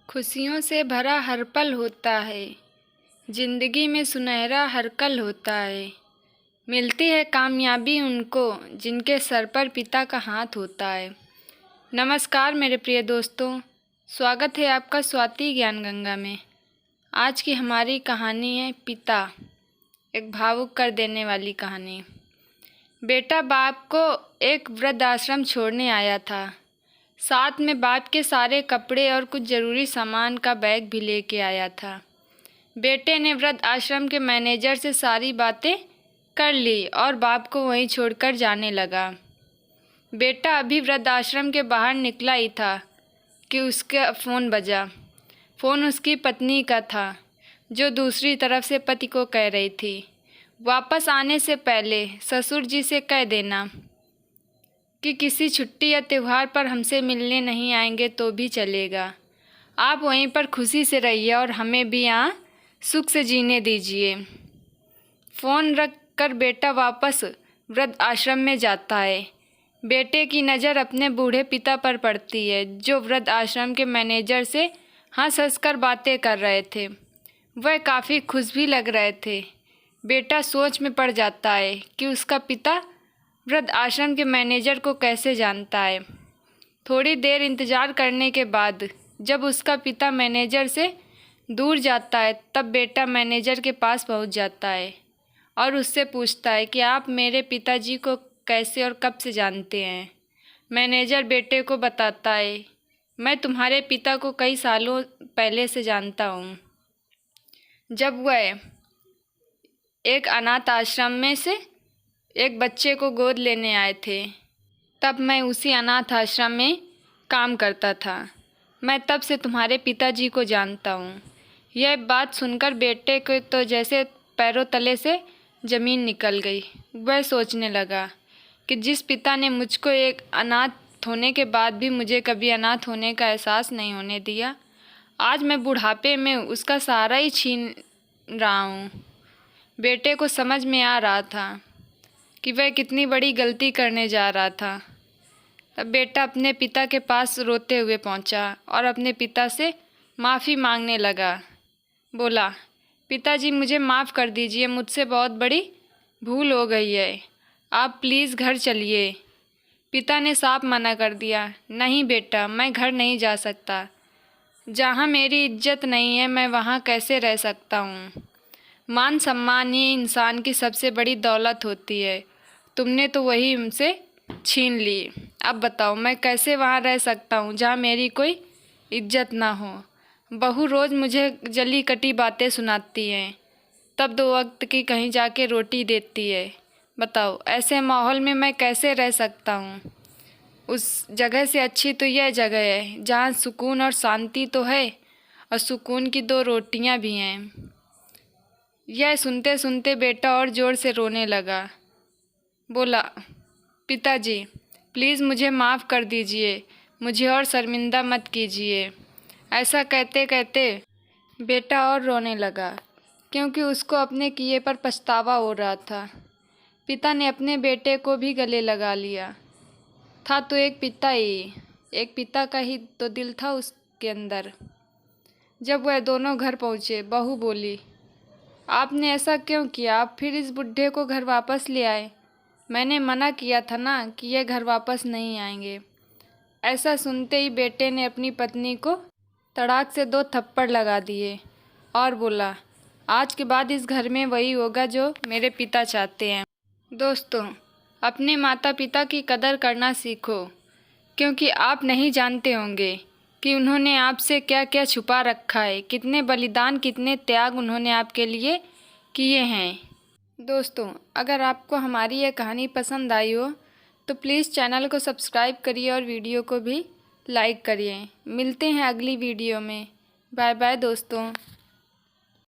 खुशियों से भरा हर पल होता है, ज़िंदगी में सुनहरा हर कल होता है। मिलती है कामयाबी उनको जिनके सर पर पिता का हाथ होता है। नमस्कार मेरे प्रिय दोस्तों, स्वागत है आपका स्वाति ज्ञान गंगा में। आज की हमारी कहानी है पिता, एक भावुक कर देने वाली कहानी। बेटा बाप को एक वृद्ध आश्रम छोड़ने आया था। साथ में बाप के सारे कपड़े और कुछ ज़रूरी सामान का बैग भी लेके आया था। बेटे ने वृद्ध आश्रम के मैनेजर से सारी बातें कर ली और बाप को वहीं छोड़कर जाने लगा। बेटा अभी वृद्ध आश्रम के बाहर निकला ही था कि उसका फ़ोन बजा। फ़ोन उसकी पत्नी का था, जो दूसरी तरफ से पति को कह रही थी, वापस आने से पहले ससुर जी से कह देना कि किसी छुट्टी या त्यौहार पर हमसे मिलने नहीं आएंगे तो भी चलेगा। आप वहीं पर खुशी से रहिए और हमें भी यहाँ सुख से जीने दीजिए। फ़ोन रख कर बेटा वापस वृद्ध आश्रम में जाता है। बेटे की नज़र अपने बूढ़े पिता पर पड़ती है, जो वृद्ध आश्रम के मैनेजर से हंस हंस कर बातें कर रहे थे। वह काफ़ी खुश भी लग रहे थे। बेटा सोच में पड़ जाता है कि उसका पिता वृद्ध आश्रम के मैनेजर को कैसे जानता है। थोड़ी देर इंतज़ार करने के बाद जब उसका पिता मैनेजर से दूर जाता है, तब बेटा मैनेजर के पास पहुंच जाता है और उससे पूछता है कि आप मेरे पिताजी को कैसे और कब से जानते हैं। मैनेजर बेटे को बताता है, मैं तुम्हारे पिता को कई सालों पहले से जानता हूँ। जब वह एक अनाथ आश्रम में से एक बच्चे को गोद लेने आए थे, तब मैं उसी अनाथ आश्रम में काम करता था। मैं तब से तुम्हारे पिताजी को जानता हूँ। यह बात सुनकर बेटे को तो जैसे पैरों तले से ज़मीन निकल गई। वह सोचने लगा कि जिस पिता ने मुझको एक अनाथ होने के बाद भी मुझे कभी अनाथ होने का एहसास नहीं होने दिया, आज मैं बुढ़ापे में उसका सहारा ही छीन रहा हूँ। बेटे को समझ में आ रहा था कि वह कितनी बड़ी गलती करने जा रहा था। तब बेटा अपने पिता के पास रोते हुए पहुंचा और अपने पिता से माफ़ी मांगने लगा। बोला, पिताजी मुझे माफ़ कर दीजिए, मुझसे बहुत बड़ी भूल हो गई है, आप प्लीज़ घर चलिए। पिता ने साफ मना कर दिया, नहीं बेटा, मैं घर नहीं जा सकता। जहाँ मेरी इज्जत नहीं है मैं वहाँ कैसे रह सकता हूँ। मान सम्मान ही इंसान की सबसे बड़ी दौलत होती है। तुमने तो वही हमसे छीन ली। अब बताओ मैं कैसे वहाँ रह सकता हूँ जहाँ मेरी कोई इज्जत ना हो। बहू रोज़ मुझे जली कटी बातें सुनाती हैं, तब 2 वक्त की कहीं जाके रोटी देती है। बताओ ऐसे माहौल में मैं कैसे रह सकता हूँ। उस जगह से अच्छी तो यह जगह है जहाँ सुकून और शांति तो है और सुकून की 2 रोटियाँ भी हैं। यह सुनते सुनते बेटा और ज़ोर से रोने लगा। बोला, पिताजी प्लीज़ मुझे माफ़ कर दीजिए, मुझे और शर्मिंदा मत कीजिए। ऐसा कहते कहते बेटा और रोने लगा, क्योंकि उसको अपने किए पर पछतावा हो रहा था। पिता ने अपने बेटे को भी गले लगा लिया। था तो एक पिता ही, एक पिता का ही तो दिल था उसके अंदर। जब वह दोनों घर पहुँचे, बहू बोली, आपने ऐसा क्यों किया? आप फिर इस बुढ़े को घर वापस ले आए। मैंने मना किया था ना कि यह घर वापस नहीं आएंगे। ऐसा सुनते ही बेटे ने अपनी पत्नी को तड़ाक से 2 थप्पड़ लगा दिए और बोला, आज के बाद इस घर में वही होगा जो मेरे पिता चाहते हैं। दोस्तों, अपने माता पिता की कदर करना सीखो, क्योंकि आप नहीं जानते होंगे कि उन्होंने आपसे क्या क्या छुपा रखा है, कितने बलिदान, कितने त्याग उन्होंने आपके लिए किए हैं। दोस्तों, अगर आपको हमारी यह कहानी पसंद आई हो तो प्लीज़ चैनल को सब्सक्राइब करिए और वीडियो को भी लाइक करिए। मिलते हैं अगली वीडियो में। बाय बाय दोस्तों।